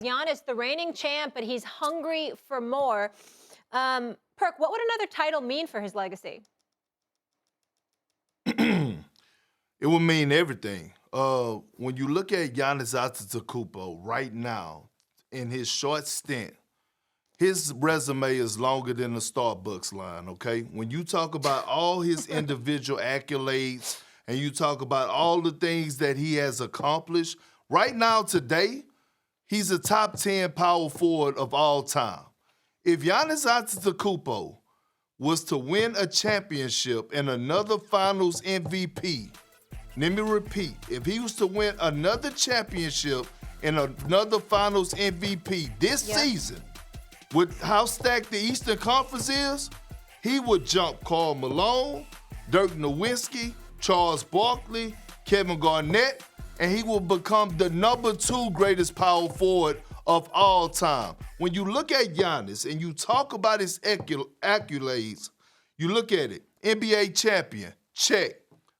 Giannis, the reigning champ, but he's hungry for more. Perk, what would another title mean for his legacy? It would mean everything. When you look at Giannis Antetokounmpo right now, in his short stint, his resume is longer than the Starbucks line, okay? When you talk about all his individual accolades and you talk about all the things that he has accomplished, right now, today, he's a top 10 power forward of all time. If Giannis Antetokounmpo was to win a championship and another finals MVP, let me repeat, if he was to win another championship and another finals MVP this season, with how stacked the Eastern Conference is, he would jump Karl Malone, Dirk Nowitzki, Charles Barkley, Kevin Garnett, and he will become the number 2 greatest power forward of all time. When you look at Giannis and you talk about his accolades, you look at it, NBA champion, check.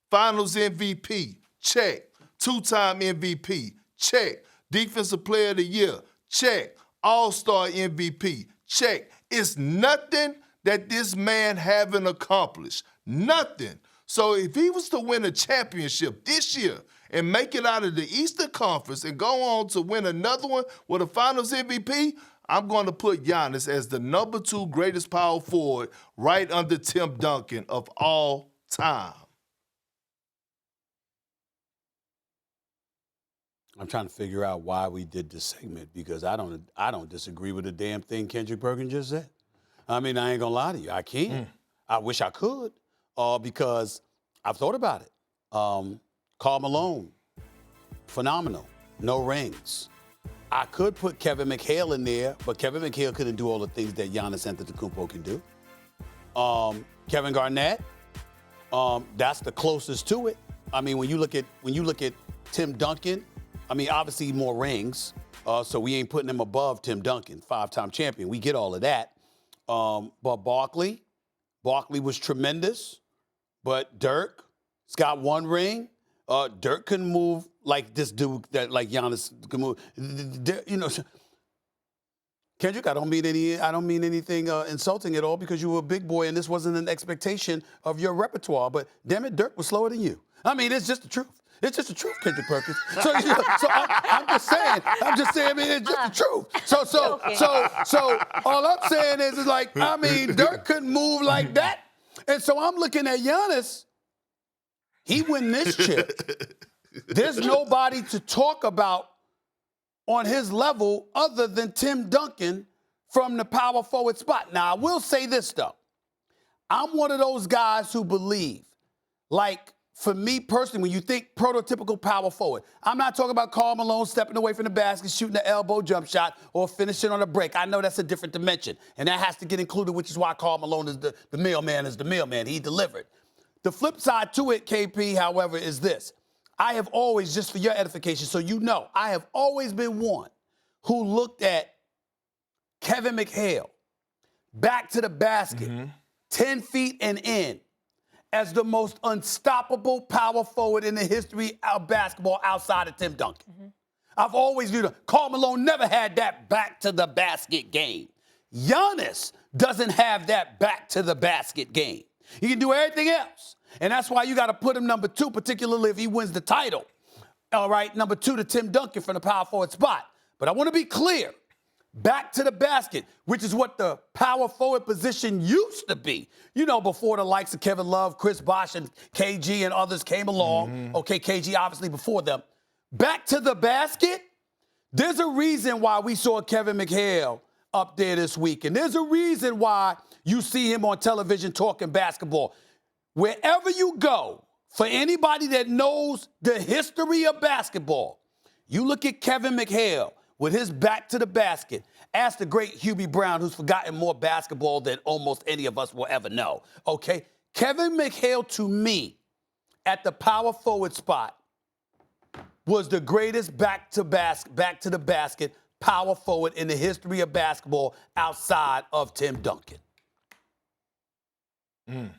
Finals MVP, check. 2-time MVP, check. Defensive Player of the Year, check. All-Star MVP, check. It's nothing that this man haven't accomplished. Nothing. So if he was to win a championship this year and make it out of the Eastern Conference and go on to win another one with a Finals MVP, I'm going to put Giannis as the number 2 greatest power forward right under Tim Duncan of all time. I'm trying to figure out why we did this segment because I don't disagree with a damn thing Kendrick Perkins just said. I mean, I ain't gonna lie to you. I can't. I wish I could because I've thought about it. Karl Malone, phenomenal. No rings. I could put Kevin McHale in there, but Kevin McHale couldn't do all the things that Giannis Antetokounmpo can do. Kevin Garnett, that's the closest to it. I mean, when you look at Tim Duncan, I mean, obviously more rings, so we ain't putting him above Tim Duncan, 5-time champion. We get all of that. But Barkley was tremendous. But Dirk's got 1 ring. Dirk can move like this dude that like Giannis can move. You know, Kendrick, I don't mean anything insulting at all because you were a big boy and this wasn't an expectation of your repertoire. But damn it, Dirk was slower than you. I mean, it's just the truth. It's just the truth, Kendrick Perkins. So I'm just saying. I mean, it's just the truth. So all I'm saying is like, I mean, Dirk couldn't move like that, and so I'm looking at Giannis. He win this chip. There's nobody to talk about on his level other than Tim Duncan from the power forward spot. Now I will say this though, I'm one of those guys who believe, like. For me personally, when you think prototypical power forward, I'm not talking about Karl Malone stepping away from the basket, shooting the elbow jump shot, or finishing on a break. I know that's a different dimension, and that has to get included, which is why Karl Malone is the mailman. He delivered. The flip side to it, KP, however, is this. I have always, just for your edification, so you know, I have always been one who looked at Kevin McHale back to the basket, 10 feet and in, as the most unstoppable power forward in the history of basketball outside of Tim Duncan. I've always viewed him. Karl Malone never had that back-to-the-basket game. Giannis doesn't have that back-to-the-basket game. He can do everything else. And that's why you got to put him number 2, particularly if he wins the title. All right, number 2 to Tim Duncan from the power forward spot. But I want to be clear. Back to the basket, which is what the power forward position used to be. You know, before the likes of Kevin Love, Chris Bosh, and KG and others came along. Okay, KG obviously before them. Back to the basket, there's a reason why we saw Kevin McHale up there this week. And there's a reason why you see him on television talking basketball. Wherever you go, for anybody that knows the history of basketball, you look at Kevin McHale, with his back to the basket, ask the great Hubie Brown, who's forgotten more basketball than almost any of us will ever know, okay? Kevin McHale, to me, at the power forward spot, was the greatest back to the basket power forward in the history of basketball outside of Tim Duncan. And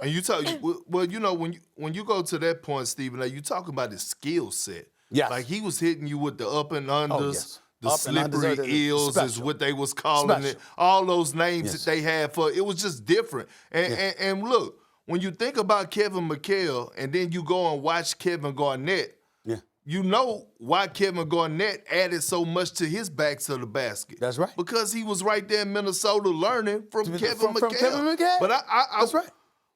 you talk, well, you know, when you go to that point, Stephen, like you talking about his skill set. Yes. Like he was hitting you with the up and unders, The Up and slippery undeserved, eels is special. what they was calling it. Special. All those names Yes. that they had for it was just different. And look, when you think about Kevin McHale and then you go and watch Kevin Garnett, Yeah. you know why Kevin Garnett added so much to his back to the basket. That's right. Because he was right there in Minnesota learning from Kevin McHale. From Kevin McHale. But That's right.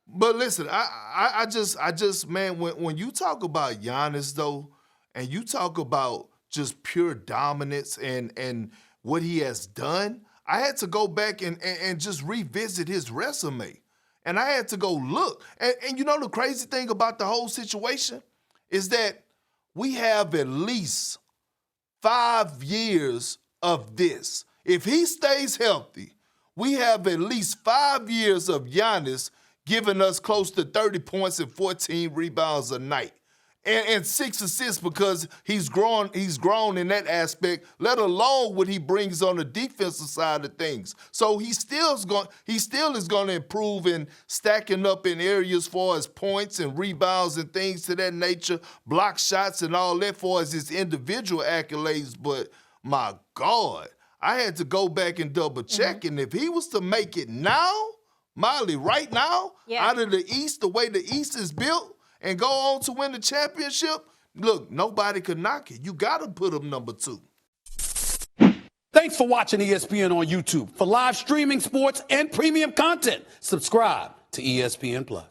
But listen, I just man, when you talk about Giannis though, and you talk about just pure dominance and what he has done, I had to go back and just revisit his resume. And I had to go look. And you know the crazy thing about the whole situation is that we have at least 5 years of this. If he stays healthy, we have at least 5 years of Giannis giving us close to 30 points and 14 rebounds a night. And 6 assists because he's grown in that aspect, let alone what he brings on the defensive side of things. So he still is going to improve in stacking up in areas for his points and rebounds and things to that nature, block shots and all that for his individual accolades. But my God, I had to go back and double check. And if he was to make it now, Molly, right now, out of the East, the way the East is built, and go on to win the championship, look, nobody could knock it. You got to put him number 2. Thanks for watching ESPN on YouTube. For live streaming sports and premium content, subscribe to ESPN+.